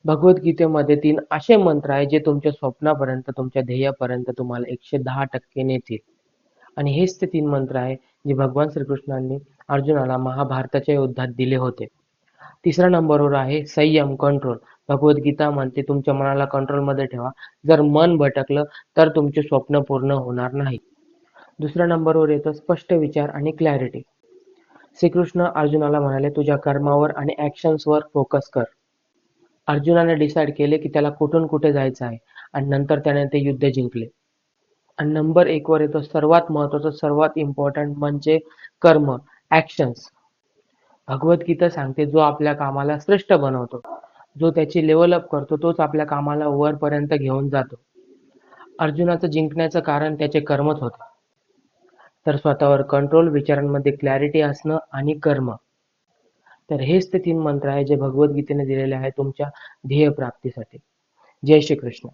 भगवद्गीतेमध्ये 3 असे मंत्र आहेत जे तुमच्या स्वप्नापर्यंत, तुमच्या ध्येयापर्यंत तुम्हाला 110% नेतील. आणि हेच ते 3 मंत्र आहे जे भगवान श्रीकृष्णांनी अर्जुनाला महाभारताच्या युद्धात दिले होते. तिसऱ्या नंबरवर आहे संयम, कंट्रोल. भगवद्गीता म्हणते तुमच्या मनाला कंट्रोलमध्ये ठेवा. जर मन भटकलं तर तुमचे स्वप्न पूर्ण होणार नाही. दुसऱ्या नंबरवर येतं स्पष्ट विचार आणि क्लॅरिटी. श्रीकृष्ण अर्जुनाला म्हणाले, तुझ्या कर्मावर आणि ॲक्शन्सवर फोकस कर. अर्जुनाने डिसाईड केले की त्याला कुठून कुठे जायचं आहे आणि नंतर त्याने ते युद्ध जिंकले. आणि नंबर 1 वर येतो सर्वात महत्त्वाचं, सर्वात इम्पॉर्टंट म्हणजे कर्म, ॲक्शन्स. भगवद्गीता सांगते जो आपल्या कामाला श्रेष्ठ बनवतो, जो त्याची लेवल अप करतो, तोच आपल्या कामाला वरपर्यंत घेऊन जातो. अर्जुनाचं जिंकण्याचं कारण त्याचे कर्मच होते. तर स्वतःवर कंट्रोल, विचारांमध्ये क्लॅरिटी असणं आणि कर्म. तर हेच ते 3 मंत्र आहे जे भगवद्गीतेने दिलेले आहे तुमच्या ध्येयप्राप्तीसाठी. जय श्री कृष्ण.